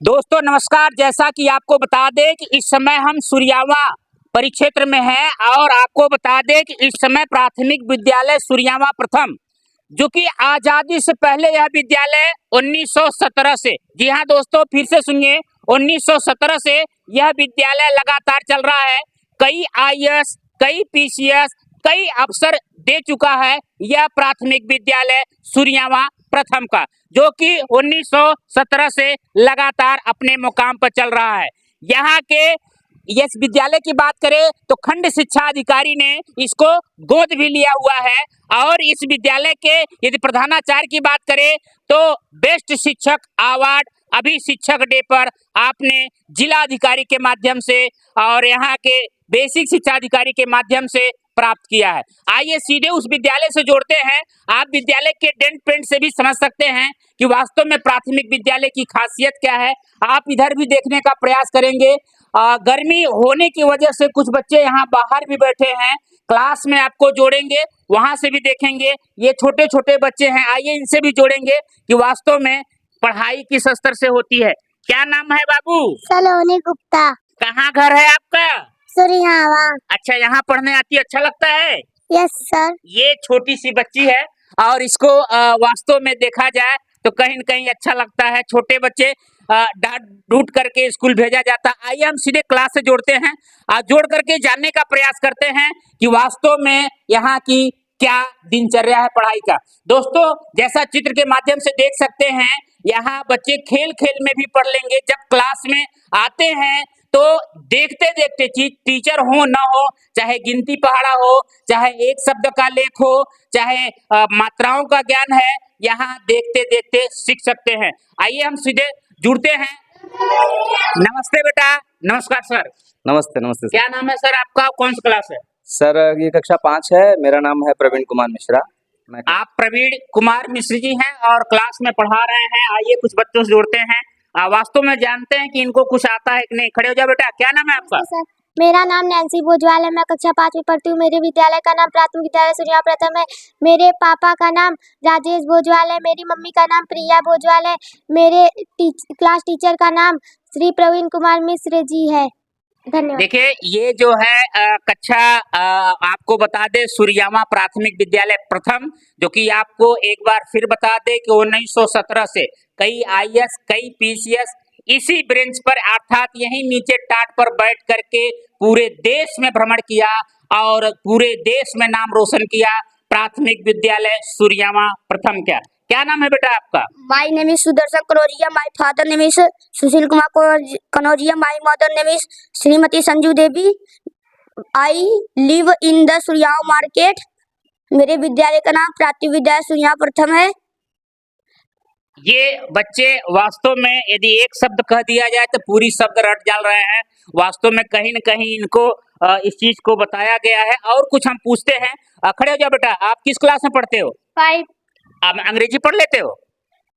दोस्तों नमस्कार। जैसा कि आपको बता दें कि इस समय हम सूर्यावा परिक्षेत्र में हैं और आपको बता दें कि इस समय प्राथमिक विद्यालय सूर्यावा प्रथम जो कि आजादी से पहले यह विद्यालय 1917 से, जी हाँ दोस्तों फिर से सुनिए, 1917 से यह विद्यालय लगातार चल रहा है। कई आईएएस, कई पीसीएस, कई अफसर दे चुका है यह प्राथमिक विद्यालय सूर्यावा प्रथम का, जो कि 1917 से लगातार अपने मुकाम पर चल रहा है। यहाँ के इस विद्यालय की बात करें तो खंड शिक्षा अधिकारी ने इसको गोद भी लिया हुआ है और इस विद्यालय के यदि प्रधानाचार्य की बात करें तो बेस्ट शिक्षक अवार्ड अभी शिक्षक डे पर आपने जिला अधिकारी के माध्यम से और यहाँ के बेसिक शिक्षा अधिकारी के माध्यम से प्राप्त किया है। आइए सीधे उस विद्यालय से जोड़ते हैं। आप विद्यालय के डेंट पेंट से भी समझ सकते हैं कि वास्तव में प्राथमिक विद्यालय की खासियत क्या है। आप इधर भी देखने का प्रयास करेंगे। गर्मी होने की वजह से कुछ बच्चे यहाँ बाहर भी बैठे हैं। क्लास में आपको जोड़ेंगे, वहां से भी देखेंगे। ये छोटे छोटे बच्चे हैं, आइए इनसे भी जोड़ेंगे कि वास्तव में पढ़ाई किस स्तर से होती है। क्या नाम है बाबू? सलोनी गुप्ता। कहाँ घर है आपका? सूर्यावा। अच्छा, यहाँ पढ़ने आती, अच्छा लगता है? Yes sir. ये छोटी सी बच्ची है और इसको वास्तव में देखा जाए तो कहीं न कहीं अच्छा लगता है। छोटे बच्चे डांट डूट करके स्कूल भेजा जाता। आइए हम सीधे क्लास से जोड़ते हैं और जोड़ करके जानने का प्रयास करते हैं कि वास्तव में यहाँ की क्या दिनचर्या है पढ़ाई का। दोस्तों जैसा चित्र के माध्यम से देख सकते हैं, यहाँ बच्चे खेल खेल में भी पढ़ लेंगे। जब क्लास में आते हैं तो देखते देखते टीचर हो ना हो, चाहे गिनती पहाड़ा हो, चाहे एक शब्द का लेख हो, चाहे मात्राओं का ज्ञान है, यहाँ देखते देखते सीख सकते हैं। आइए हम सीधे जुड़ते हैं। नमस्ते बेटा। नमस्कार सर। नमस्ते नमस्ते सर। क्या नाम है सर आपका, कौन सी क्लास है? सर ये कक्षा 5 है। मेरा नाम है प्रवीण कुमार मिश्रा। आप प्रवीण कुमार मिश्र जी हैं और क्लास में पढ़ा रहे हैं। आइए कुछ बच्चों से जोड़ते हैं, वास्तव में जानते हैं कि इनको कुछ आता है कि नहीं। खड़े हो जाओ बेटा। क्या नाम है आपका? सर मेरा नाम नैन्सी भोजवाल है। मैं कक्षा 5 में पढ़ती हूँ। मेरे विद्यालय का नाम प्राथमिक विद्यालय सूर्यावा प्रथम है। मेरे पापा का नाम राजेश भोजवाल है। मेरी मम्मी का नाम प्रिया भोजवाल है। मेरे क्लास टीचर का नाम श्री प्रवीण कुमार मिश्र जी है। धन्यवाद। देखिए ये जो है कक्षा आपको बता दे सूर्यावा प्राथमिक विद्यालय प्रथम, जो कि आपको एक बार फिर बता दे कि 1917 से कई आईएएस, कई पीसीएस इसी ब्रेंच पर अर्थात यही नीचे टाट पर बैठ करके पूरे देश में भ्रमण किया और पूरे देश में नाम रोशन किया। प्राथमिक विद्यालय सूर्यावा प्रथम। क्या नाम है बेटा आपका? My name is Sudarshan Kanaujiya. My father name is Sushil Kumar Kanaujiya. My mother name is Shrimati Sanju Devi. I live in the Suryawa market. मेरे विद्यालय का नाम प्राथमिक विद्यालय सूर्यावा प्रथम है। ये बच्चे वास्तव में यदि एक शब्द कह दिया जाए तो पूरी शब्द रट डाल रहे हैं। वास्तव में कहीं न कहीं इनको इस चीज को बताया गया है। और कुछ हम पूछते हैं। खड़े हो जाओ बेटा। आप किस क्लास में पढ़ते हो? 5। आप अंग्रेजी पढ़ लेते हो?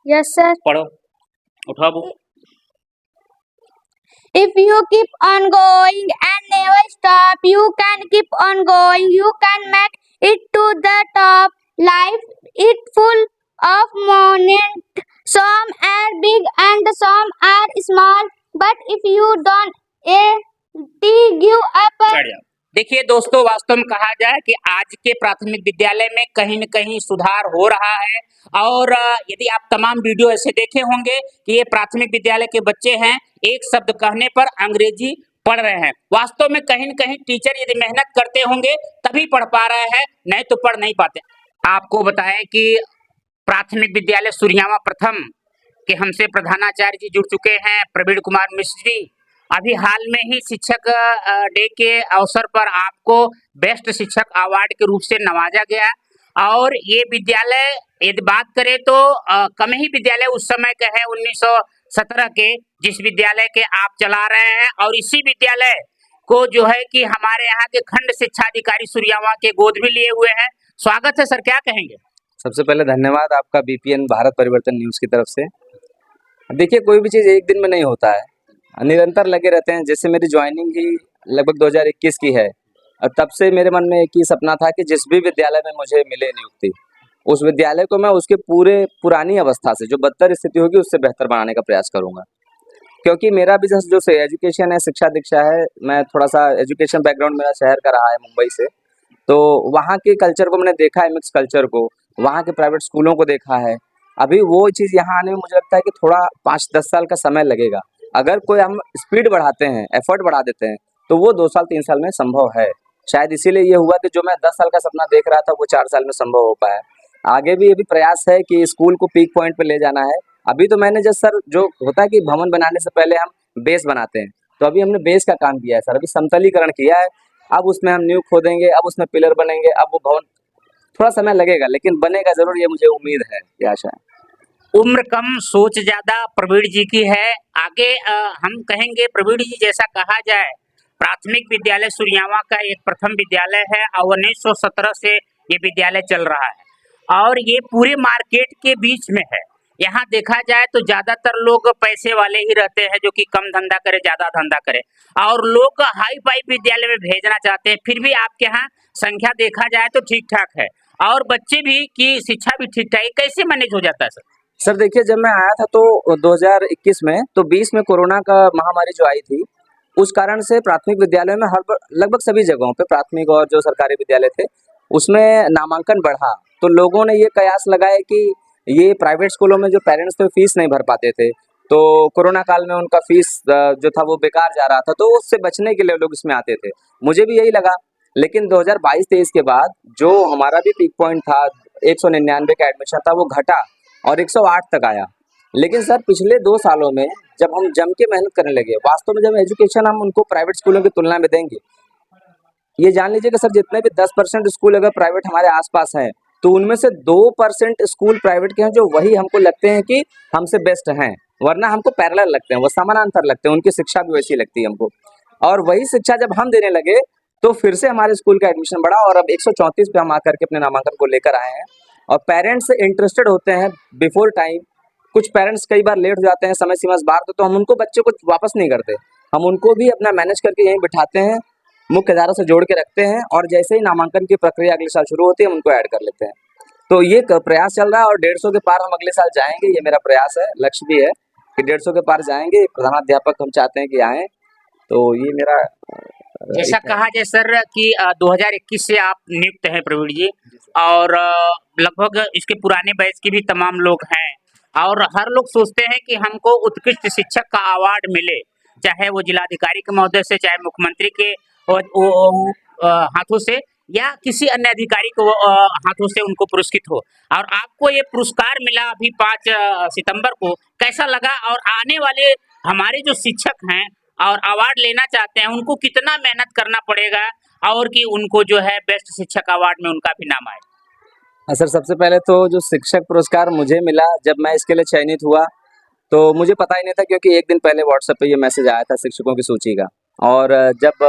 Yes sir. पढ़ो, उठाओ book. If you keep on going and never stop, you can keep on going. You can make it to the top. Life is full of moments. Some are big and some are small. But if you don't give up. देखिए दोस्तों, वास्तव में कहा जाए कि आज के प्राथमिक विद्यालय में कहीं न कहीं सुधार हो रहा है। और यदि आप तमाम वीडियो ऐसे देखे होंगे कि ये प्राथमिक विद्यालय के बच्चे हैं, एक शब्द कहने पर अंग्रेजी पढ़ रहे हैं। वास्तव में कहीं न कहीं टीचर यदि मेहनत करते होंगे तभी पढ़ पा रहे हैं, नहीं तो पढ़ नहीं पाते। आपको बताएं कि प्राथमिक विद्यालय सूर्यावा प्रथम के हमसे प्रधानाचार्य जी जुड़ चुके हैं, प्रवीण कुमार मिश्र जी। अभी हाल में ही शिक्षक डे के अवसर पर आपको बेस्ट शिक्षक अवार्ड के रूप से नवाजा गया। और ये विद्यालय यदि बात करें तो कम ही विद्यालय उस समय के है 1917 के, जिस विद्यालय के आप चला रहे हैं। और इसी विद्यालय को जो है कि हमारे यहाँ के खंड शिक्षा अधिकारी सूर्यावा के गोद भी लिए हुए हैं। स्वागत है सर, क्या कहेंगे? सबसे पहले धन्यवाद आपका बीपीएन भारत परिवर्तन न्यूज़ की तरफ से। देखिए कोई भी चीज़ एक दिन में नहीं होता है, निरंतर लगे रहते हैं। जैसे मेरी ज्वाइनिंग ही लगभग 2021 की है और तब से मेरे मन में एक ही सपना था कि जिस भी विद्यालय में मुझे मिले नियुक्ति, उस विद्यालय को मैं उसके पूरे पुरानी अवस्था से जो बदतर स्थिति होगी उससे बेहतर बनाने का प्रयास करूंगा। क्योंकि मेरा भी जो से एजुकेशन है, शिक्षा दीक्षा है, मैं थोड़ा सा एजुकेशन बैकग्राउंड मेरा शहर का रहा है मुंबई से, तो वहाँ के कल्चर को मैंने देखा है, मिक्स कल्चर को, वहाँ के प्राइवेट स्कूलों को देखा है। अभी वो चीज़ यहाँ आने में मुझे लगता है कि थोड़ा 5-10 साल का समय लगेगा। अगर कोई हम स्पीड बढ़ाते हैं, एफर्ट बढ़ा देते हैं, तो वो 2 साल 3 साल में संभव है। शायद इसीलिए ये हुआ कि जो मैं 10 साल का सपना देख रहा था वो 4 साल में संभव हो पाया। आगे भी ये भी प्रयास है कि स्कूल को पीक पॉइंट पे ले जाना है। अभी तो मैंने जस्ट सर जो होता है कि भवन बनाने से पहले हम बेस बनाते हैं, तो अभी हमने बेस का काम किया है सर, अभी समतलीकरण किया है। अब उसमें हम नींव खोदेंगे, अब उसमें पिलर बनेंगे, अब वो भवन थोड़ा समय लगेगा लेकिन बनेगा ज़रूर, ये मुझे उम्मीद है, ये आशा है। उम्र कम सोच ज्यादा प्रवीण जी की है। आगे हम कहेंगे प्रवीण जी, जैसा कहा जाए प्राथमिक विद्यालय सुरियावा का एक प्रथम विद्यालय है और 1917 से ये विद्यालय चल रहा है और ये पूरे मार्केट के बीच में है। यहाँ देखा जाए तो ज्यादातर लोग पैसे वाले ही रहते हैं जो कि कम धंधा करे ज्यादा धंधा करे, और लोग हाई फाई विद्यालय में भेजना चाहते हैं। फिर भी आपके यहाँ संख्या देखा जाए तो ठीक ठाक है और बच्चे भी की शिक्षा भी ठीक ठाक है। कैसे मैनेज हो जाता है सर? सर देखिए, जब मैं आया था तो 2021 में, तो 20 में कोरोना का महामारी जो आई थी, उस कारण से प्राथमिक विद्यालयों में लगभग सभी जगहों पे प्राथमिक और जो सरकारी विद्यालय थे उसमें नामांकन बढ़ा। तो लोगों ने ये कयास लगाए कि ये प्राइवेट स्कूलों में जो पेरेंट्स थे फीस नहीं भर पाते थे, तो कोरोना काल में उनका फीस जो था वो बेकार जा रहा था, तो उससे बचने के लिए लोग इसमें आते थे। मुझे भी यही लगा, लेकिन 2022-23 के बाद जो हमारा भी पीक पॉइंट था 199 का एडमिशन था, वो घटा और 108 तक आया। लेकिन सर पिछले 2 सालों में जब हम जम के मेहनत करने लगे, वास्तव में जब एजुकेशन हम उनको प्राइवेट स्कूलों की तुलना में देंगे, ये जान लीजिए कि सर जितने भी 10% स्कूल अगर प्राइवेट हमारे आसपास हैं, तो उनमें से 2% स्कूल प्राइवेट के हैं जो वही हमको लगते हैं कि हमसे बेस्ट हैं, वरना हमको पैरेलल लगते हैं, वो समानांतर लगते हैं, उनकी शिक्षा भी वैसी लगती है हमको। और वही शिक्षा जब हम देने लगे तो फिर से हमारे स्कूल का एडमिशन बढ़ा और अब 134 पे हम आकर के अपने नामांकन को लेकर आए हैं। और पेरेंट्स इंटरेस्टेड होते हैं बिफोर टाइम। कुछ पेरेंट्स कई बार लेट हो जाते हैं, समय सीमा से बाहर, तो हम उनको बच्चे को वापस नहीं करते, हम उनको भी अपना मैनेज करके यहीं बिठाते हैं, मुख्य धारा से जोड़ के रखते हैं और जैसे ही नामांकन की प्रक्रिया अगले साल शुरू होती है हम उनको ऐड कर लेते हैं। तो ये प्रयास चल रहा है और 150 के पार हम अगले साल जाएंगे, ये मेरा प्रयास है, लक्ष्य भी है कि 150 के पार जाएंगे। प्रधानाध्यापक हम चाहते हैं कि आएँ, तो ये मेरा जैसा कहा जाए सर कि 2021 से आप नियुक्त हैं प्रवीण जी, और लगभग इसके पुराने बैच के भी तमाम लोग हैं और हर लोग सोचते हैं कि हमको उत्कृष्ट शिक्षक का अवार्ड मिले, चाहे वो जिलाधिकारी के महोदय से, चाहे मुख्यमंत्री के हाथों से या किसी अन्य अधिकारी को हाथों से उनको पुरस्कृत हो। और आपको ये पुरस्कार मिला अभी 5 सितंबर को, कैसा लगा? और आने वाले हमारे जो शिक्षक हैं और अवार्ड लेना चाहते हैं उनको कितना मेहनत करना पड़ेगा और कि उनको जो है बेस्ट शिक्षक अवार्ड में उनका भी नाम आए? सर सबसे पहले तो जो शिक्षक पुरस्कार मुझे मिला, जब मैं इसके लिए चयनित हुआ तो मुझे पता ही नहीं था, क्योंकि एक दिन पहले व्हाट्सएप पे ये मैसेज आया था शिक्षकों की सूची का। और जब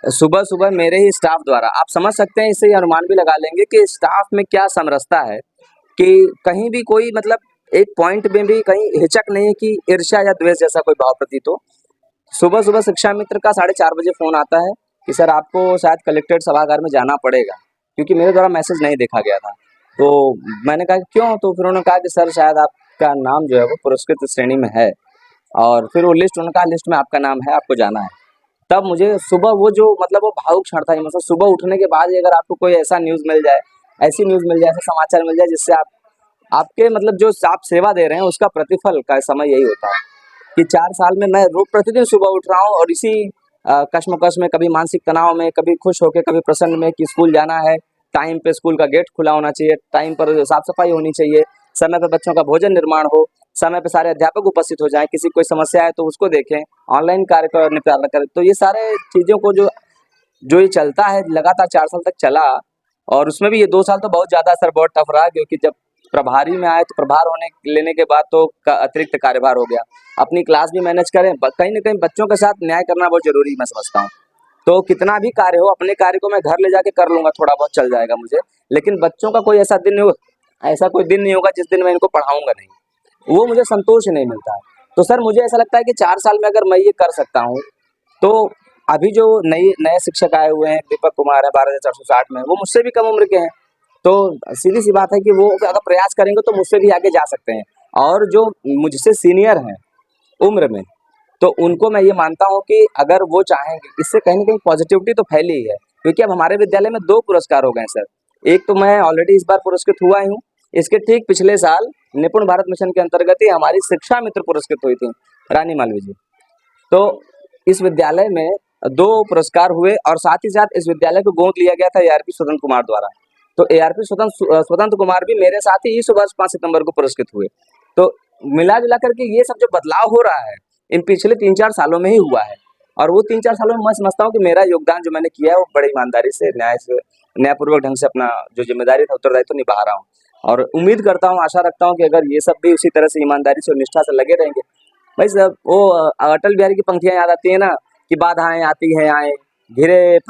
सुबह सुबह मेरे ही स्टाफ द्वारा, आप समझ सकते हैं, इससे अनुमान भी लगा लेंगे कि स्टाफ में क्या समरसता है कि कहीं भी कोई मतलब एक पॉइंट में भी कहीं हिचक नहीं कि ईर्ष्या या द्वेष जैसा कोई भाव प्रतीत हो। सुबह सुबह शिक्षा मित्र का 4:30 बजे फ़ोन आता है कि सर आपको शायद कलेक्ट्रेट सभागार में जाना पड़ेगा, क्योंकि मेरे द्वारा मैसेज नहीं देखा गया था। तो मैंने कहा कि क्यों? तो फिर उन्होंने कहा कि सर शायद आपका नाम जो है वो पुरस्कृत श्रेणी में है, और फिर वो लिस्ट, उन्होंने कहा लिस्ट में आपका नाम है, आपको जाना है। तब मुझे सुबह वो जो मतलब वो भावुक क्षण था, मतलब सुबह उठने के बाद ही अगर आपको कोई ऐसा न्यूज़ मिल जाए, ऐसी न्यूज़ मिल जाए, ऐसा समाचार मिल जाए जिससे आपके मतलब जो आप सेवा दे रहे हैं उसका प्रतिफल का समय यही होता है कि 4 साल में मैं रोज प्रतिदिन सुबह उठ रहा हूँ और इसी कश्मकश में, कभी मानसिक तनाव में, कभी खुश होकर, कभी प्रसन्न में कि स्कूल जाना है, टाइम पे स्कूल का गेट खुला होना चाहिए, टाइम पर साफ सफाई होनी चाहिए, समय पर बच्चों का भोजन निर्माण हो, समय पे सारे अध्यापक उपस्थित हो जाएं, किसी कोई समस्या है तो उसको देखें, ऑनलाइन कार्य का निपटारा करें। तो ये सारे चीज़ों को जो ये चलता है लगातार 4 साल तक चला, और उसमें भी ये 2 साल तो बहुत ज़्यादा सर बहुत टफ रहा, क्योंकि जब प्रभारी में आए तो प्रभार लेने के बाद तो अतिरिक्त कार्यभार हो गया, अपनी क्लास भी मैनेज करें, कहीं ना कहीं बच्चों के साथ न्याय करना बहुत जरूरी मैं समझता हूँ। तो कितना भी कार्य हो, अपने कार्य को मैं घर ले जाके कर लूँगा, थोड़ा बहुत चल जाएगा मुझे, लेकिन बच्चों का कोई ऐसा कोई दिन नहीं होगा जिस दिन मैं इनको पढ़ाऊँगा नहीं, वो मुझे संतोष नहीं मिलता है। तो सर मुझे ऐसा लगता है कि 4 साल में अगर मैं ये कर सकता हूँ, तो अभी जो नए शिक्षक आए हुए हैं, दीपक कुमार है 12,460 में, वो मुझसे भी कम उम्र के हैं, तो सीधी सी बात है कि वो अगर प्रयास करेंगे तो मुझसे भी आगे जा सकते हैं। और जो मुझसे सीनियर हैं उम्र में, तो उनको मैं ये मानता हूँ कि अगर वो चाहेंगे, इससे कहीं ना कहीं पॉजिटिविटी तो फैली ही है, क्योंकि अब हमारे विद्यालय में 2 पुरस्कार हो गए हैं सर। एक तो मैं ऑलरेडी इस बार पुरस्कृत हुआ ही हूँ, इसके ठीक पिछले साल निपुण भारत मिशन के अंतर्गत ही हमारी शिक्षा मित्र पुरस्कृत हुई थी, रानी मालवीय जी। तो इस विद्यालय में 2 पुरस्कार हुए और साथ ही साथ इस विद्यालय को गोद लिया गया था ARP स्वतंत्र कुमार द्वारा। तो ARP स्वतंत्र कुमार भी मेरे साथ ही इस वर्ष 5 सितंबर को पुरस्कृत हुए। तो मिला जुला करके ये सब जो बदलाव हो रहा है, इन पिछले 3-4 सालों में ही हुआ है, और वो 3-4 सालों में मैं समझता हूँ कि मेरा योगदान जो मैंने किया है वो बड़ी ईमानदारी से, न्यायपूर्वक ढंग से अपना जो जिम्मेदारी था, उत्तरदायित्व निभा रहा हूँ। और उम्मीद करता हूँ, आशा रखता हूँ कि अगर ये सब भी उसी तरह से ईमानदारी से और निष्ठा से लगे रहेंगे। भाई साहब, वो अटल बिहारी की पंक्तियाँ याद आती है ना कि बाधाएं आती हैं आए, घिरे